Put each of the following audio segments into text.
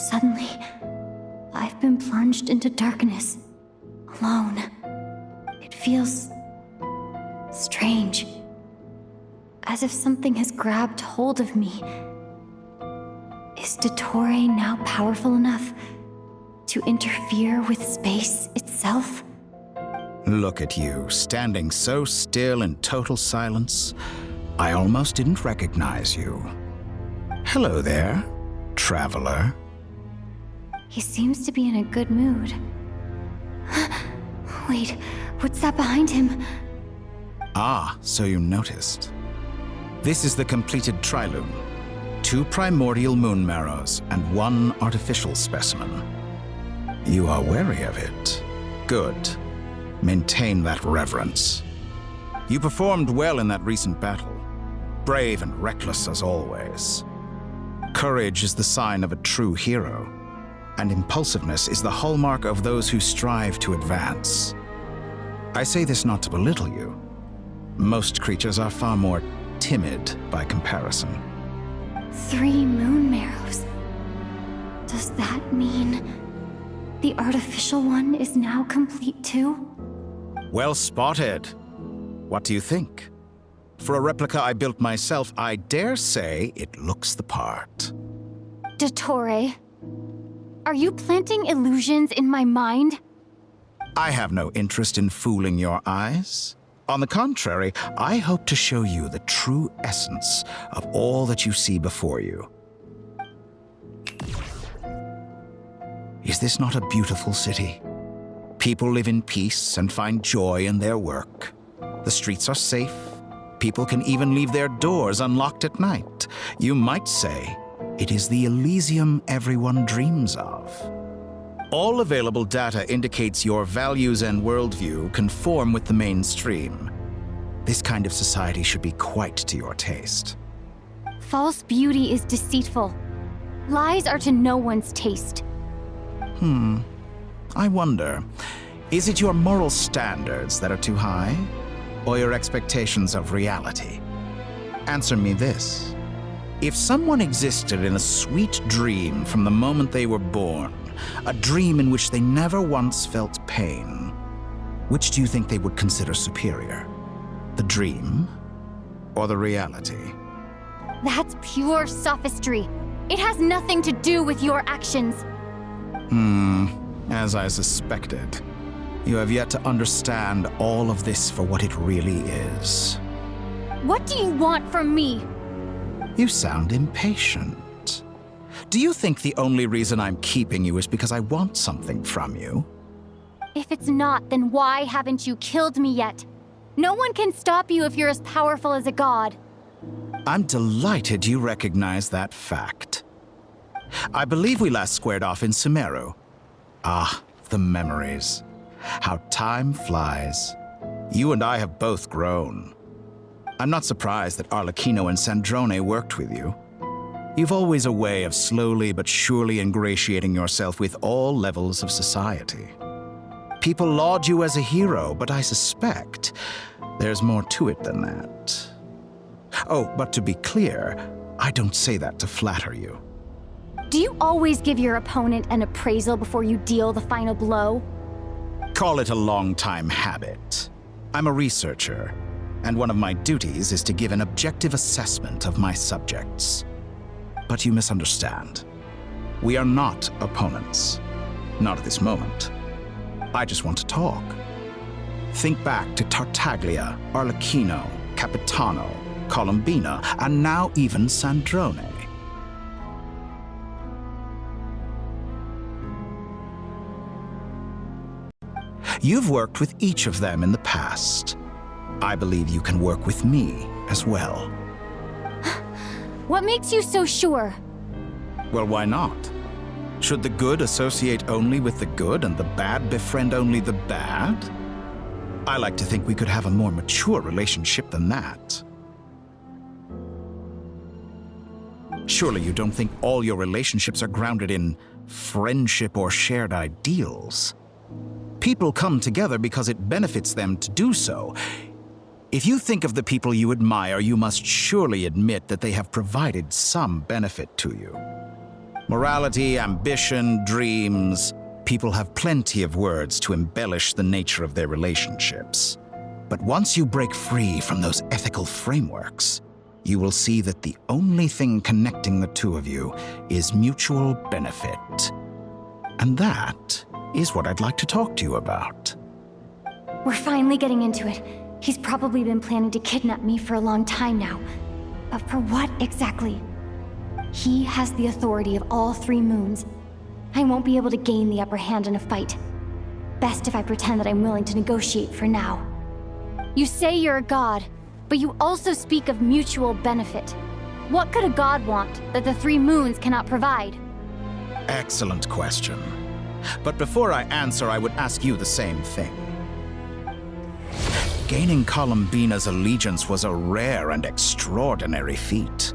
Suddenly, I've been plunged into darkness, alone. It feels strange, as if something has grabbed hold of me. Is Dottore now powerful enough to interfere with space itself? Look at you, standing so still in total silence. I almost didn't recognize you. Hello there, traveler. He seems to be in a good mood. Wait, what's that behind him? Ah, so you noticed. This is the completed Trilune. 2 primordial moon marrows and 1 artificial specimen. You are wary of it. Good. Maintain that reverence. You performed well in that recent battle. Brave and reckless as always. Courage is the sign of a true hero, and impulsiveness is the hallmark of those who strive to advance. I say this not to belittle you. Most creatures are far more timid by comparison. 3 moon marrows. Does that mean the artificial one is now complete too? Well spotted. What do you think? For a replica I built myself, I dare say it looks the part. Dottore, are you planting illusions in my mind? I have no interest in fooling your eyes. On the contrary, I hope to show you the true essence of all that you see before you. Is this not a beautiful city? People live in peace and find joy in their work. The streets are safe. People can even leave their doors unlocked at night. You might say it is the Elysium everyone dreams of. All available data indicates your values and worldview conform with the mainstream. This kind of society should be quite to your taste. False beauty is deceitful. Lies are to no one's taste. I wonder, is it your moral standards that are too high, or your expectations of reality? Answer me this. If someone existed in a sweet dream from the moment they were born, a dream in which they never once felt pain, which do you think they would consider superior? The dream or the reality? That's pure sophistry. It has nothing to do with your actions. As I suspected. You have yet to understand all of this for what it really is. What do you want from me? You sound impatient. Do you think the only reason I'm keeping you is because I want something from you? If it's not, then why haven't you killed me yet? No one can stop you if you're as powerful as a god. I'm delighted you recognize that fact. I believe we last squared off in Sumeru. Ah, the memories. How time flies. You and I have both grown. I'm not surprised that Arlecchino and Sandrone worked with you. You've always a way of slowly but surely ingratiating yourself with all levels of society. People laud you as a hero, but I suspect there's more to it than that. Oh, but to be clear, I don't say that to flatter you. Do you always give your opponent an appraisal before you deal the final blow? Call it a long-time habit. I'm a researcher, and one of my duties is to give an objective assessment of my subjects. But you misunderstand. We are not opponents. Not at this moment. I just want to talk. Think back to Tartaglia, Arlecchino, Capitano, Colombina, and now even Sandrone. You've worked with each of them in the past. I believe you can work with me as well. What makes you so sure? Well, why not? Should the good associate only with the good and the bad befriend only the bad? I like to think we could have a more mature relationship than that. Surely you don't think all your relationships are grounded in friendship or shared ideals? People come together because it benefits them to do so. If you think of the people you admire, you must surely admit that they have provided some benefit to you. Morality, ambition, dreams. People have plenty of words to embellish the nature of their relationships. But once you break free from those ethical frameworks, you will see that the only thing connecting the two of you is mutual benefit. And that is what I'd like to talk to you about. We're finally getting into it. He's probably been planning to kidnap me for a long time now. But for what exactly? He has the authority of all 3 moons. I won't be able to gain the upper hand in a fight. Best if I pretend that I'm willing to negotiate for now. You say you're a god, but you also speak of mutual benefit. What could a god want that the 3 moons cannot provide? Excellent question. But before I answer, I would ask you the same thing. Gaining Columbina's allegiance was a rare and extraordinary feat.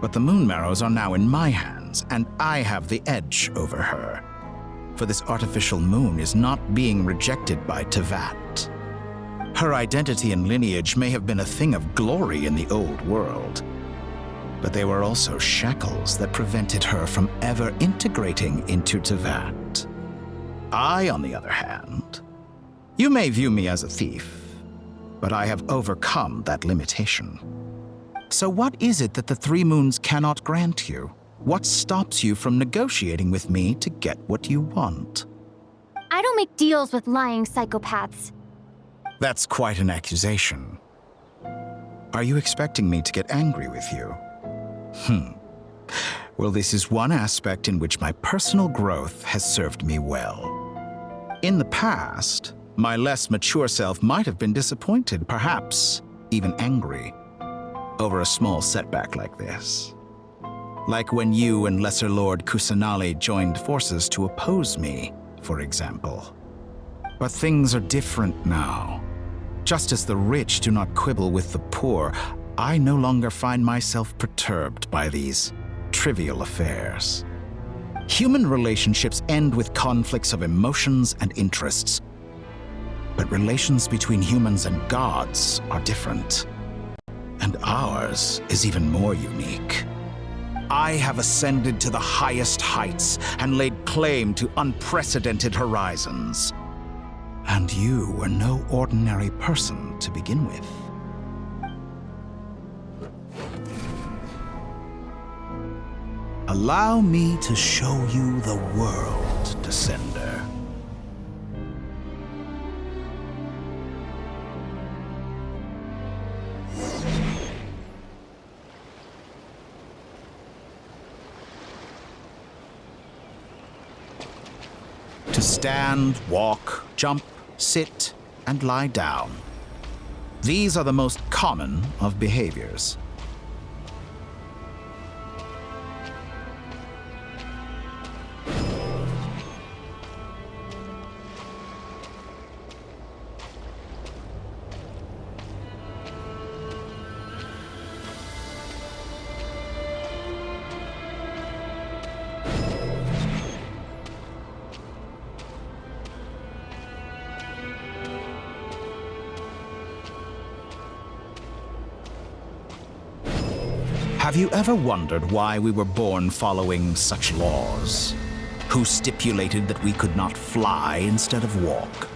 But the Moon Marrows are now in my hands, and I have the edge over her. For this artificial moon is not being rejected by Tevat. Her identity and lineage may have been a thing of glory in the old world, but they were also shackles that prevented her from ever integrating into Tevat. I, on the other hand, you may view me as a thief, but I have overcome that limitation. So what is it that the 3 moons cannot grant you? What stops you from negotiating with me to get what you want? I don't make deals with lying psychopaths. That's quite an accusation. Are you expecting me to get angry with you? Well, this is one aspect in which my personal growth has served me well. In the past, my less mature self might have been disappointed, perhaps even angry, over a small setback like this. Like when you and Lesser Lord Kusanali joined forces to oppose me, for example. But things are different now. Just as the rich do not quibble with the poor, I no longer find myself perturbed by these trivial affairs. Human relationships end with conflicts of emotions and interests. But relations between humans and gods are different. And ours is even more unique. I have ascended to the highest heights and laid claim to unprecedented horizons. And you were no ordinary person to begin with. Allow me to show you the world, Descender. To stand, walk, jump, sit, and lie down. These are the most common of behaviors. Have you ever wondered why we were born following such laws? Who stipulated that we could not fly instead of walk?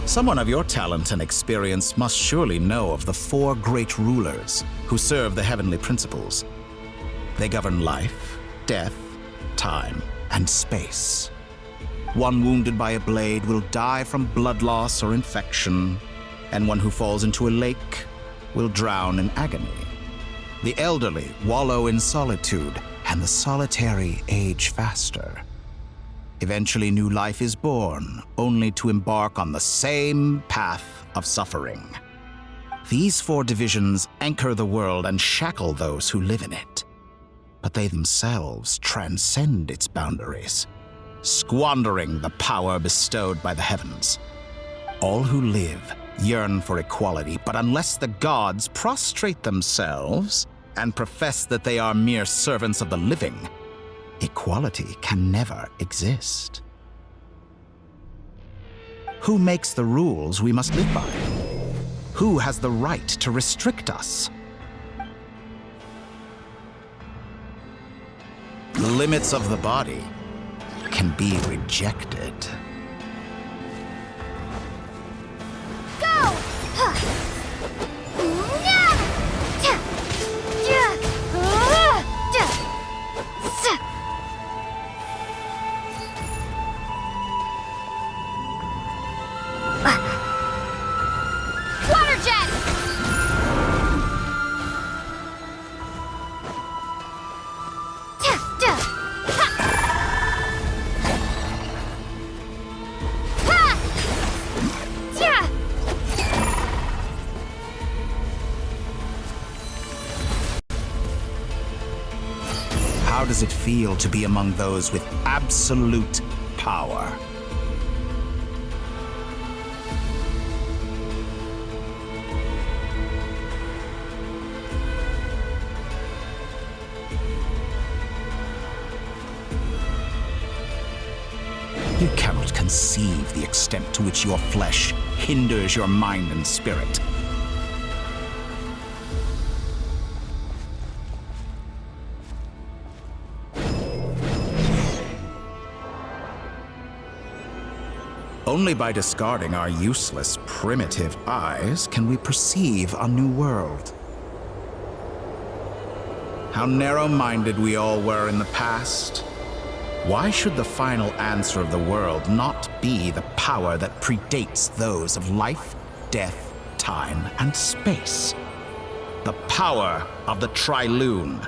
Someone of your talent and experience must surely know of the 4 great rulers who serve the heavenly principles. They govern life, death, time, and space. One wounded by a blade will die from blood loss or infection, and one who falls into a lake will drown in agony. The elderly wallow in solitude, and the solitary age faster. Eventually, new life is born, only to embark on the same path of suffering. These four divisions anchor the world and shackle those who live in it. But they themselves transcend its boundaries, squandering the power bestowed by the heavens. All who live yearn for equality, but unless the gods prostrate themselves and profess that they are mere servants of the living, equality can never exist. Who makes the rules we must live by? Who has the right to restrict us? The limits of the body can be rejected. Go! Water jet! How does it feel to be among those with absolute power? You cannot conceive the extent to which your flesh hinders your mind and spirit. Only by discarding our useless, primitive eyes can we perceive a new world. How narrow-minded we all were in the past. Why should the final answer of the world not be the power that predates those of life, death, time, and space? The power of the Trilune.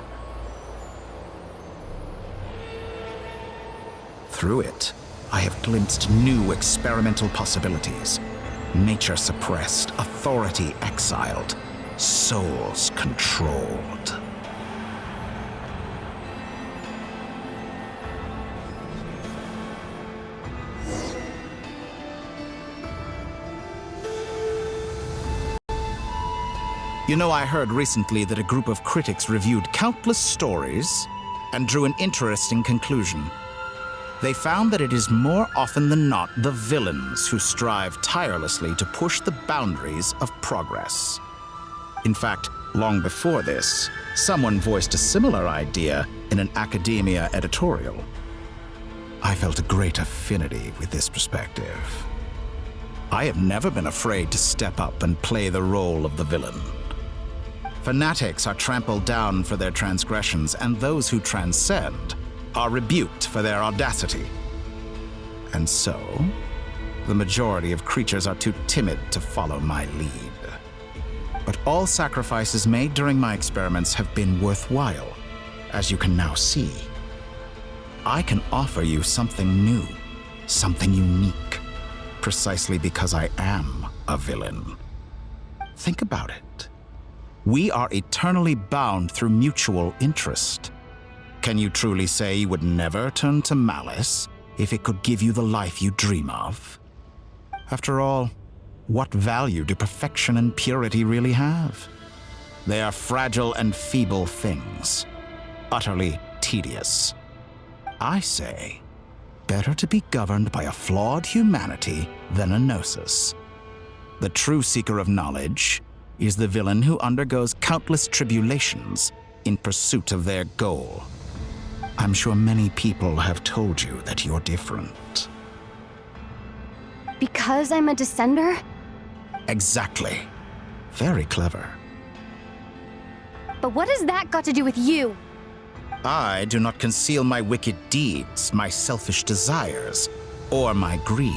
Through it, I have glimpsed new experimental possibilities. Nature suppressed, authority exiled, souls controlled. You know, I heard recently that a group of critics reviewed countless stories and drew an interesting conclusion. They found that it is more often than not the villains who strive tirelessly to push the boundaries of progress. In fact, long before this, someone voiced a similar idea in an academia editorial. I felt a great affinity with this perspective. I have never been afraid to step up and play the role of the villain. Fanatics are trampled down for their transgressions, and those who transcend are rebuked for their audacity. And so, the majority of creatures are too timid to follow my lead. But all sacrifices made during my experiments have been worthwhile, as you can now see. I can offer you something new, something unique, precisely because I am a villain. Think about it. We are eternally bound through mutual interest. Can you truly say you would never turn to malice if it could give you the life you dream of? After all, what value do perfection and purity really have? They are fragile and feeble things, utterly tedious. I say, better to be governed by a flawed humanity than a gnosis. The true seeker of knowledge is the villain who undergoes countless tribulations in pursuit of their goal. I'm sure many people have told you that you're different. Because I'm a descender? Exactly. Very clever. But what has that got to do with you? I do not conceal my wicked deeds, my selfish desires, or my greed.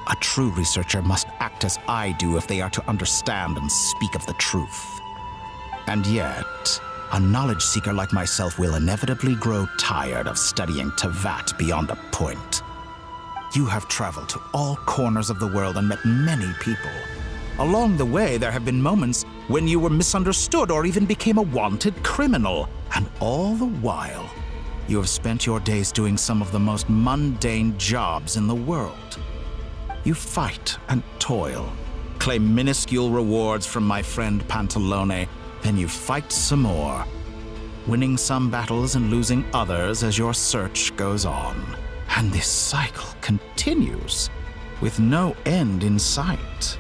A true researcher must act as I do if they are to understand and speak of the truth. And yet, a knowledge seeker like myself will inevitably grow tired of studying Tevat beyond a point. You have traveled to all corners of the world and met many people. Along the way, there have been moments when you were misunderstood or even became a wanted criminal. And all the while, you have spent your days doing some of the most mundane jobs in the world. You fight and toil, claim minuscule rewards from my friend Pantalone, then you fight some more, winning some battles and losing others as your search goes on. And this cycle continues, with no end in sight.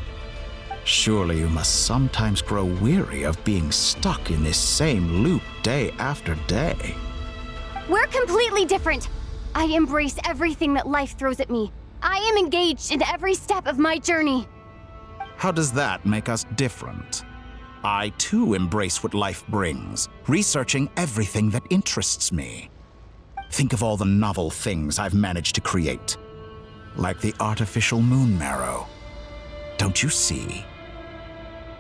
Surely you must sometimes grow weary of being stuck in this same loop day after day. We're completely different. I embrace everything that life throws at me. I am engaged in every step of my journey. How does that make us different? I too embrace what life brings, researching everything that interests me. Think of all the novel things I've managed to create, like the artificial moon marrow. Don't you see?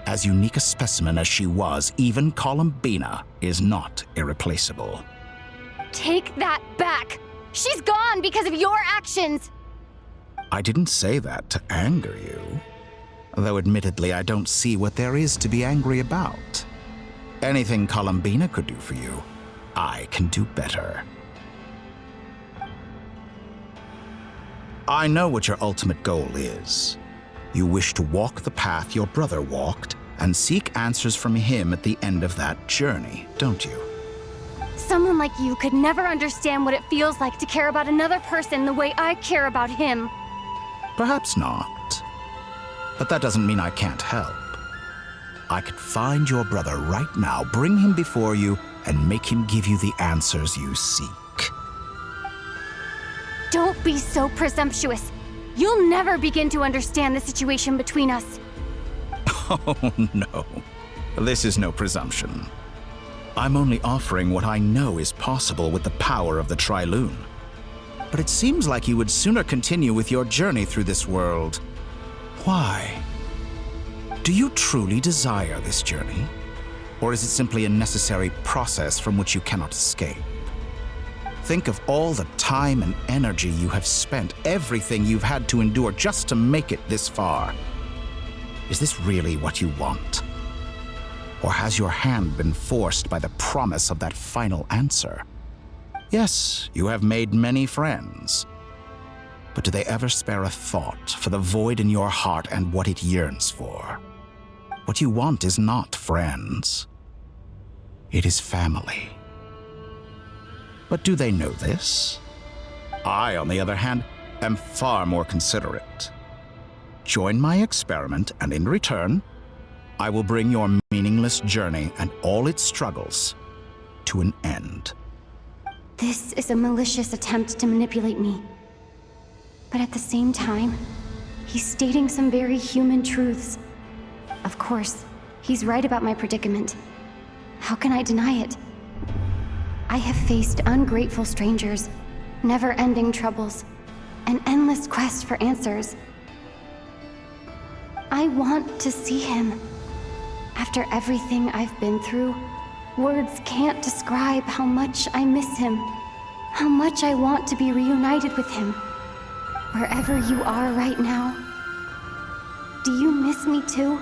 As unique a specimen as she was, even Columbina is not irreplaceable. Take that back! She's gone because of your actions! I didn't say that to anger you. Though admittedly, I don't see what there is to be angry about. Anything Columbina could do for you, I can do better. I know what your ultimate goal is. You wish to walk the path your brother walked and seek answers from him at the end of that journey, don't you? Someone like you could never understand what it feels like to care about another person the way I care about him. Perhaps not. But that doesn't mean I can't help. I could find your brother right now, bring him before you, and make him give you the answers you seek. Don't be so presumptuous. You'll never begin to understand the situation between us. Oh, no. This is no presumption. I'm only offering what I know is possible with the power of the Trilune. But it seems like you would sooner continue with your journey through this world. Why? Do you truly desire this journey? Or is it simply a necessary process from which you cannot escape? Think of all the time and energy you have spent, everything you've had to endure just to make it this far. Is this really what you want? Or has your hand been forced by the promise of that final answer? Yes, you have made many friends. But do they ever spare a thought for the void in your heart and what it yearns for? What you want is not friends. It is family. But do they know this? I, on the other hand, am far more considerate. Join my experiment, and in return, I will bring your meaningless journey and all its struggles to an end. This is a malicious attempt to manipulate me. But at the same time, he's stating some very human truths. Of course, he's right about my predicament. How can I deny it? I have faced ungrateful strangers, never-ending troubles, an endless quest for answers. I want to see him. After everything I've been through, words can't describe how much I miss him, how much I want to be reunited with him. Wherever you are right now, do you miss me too?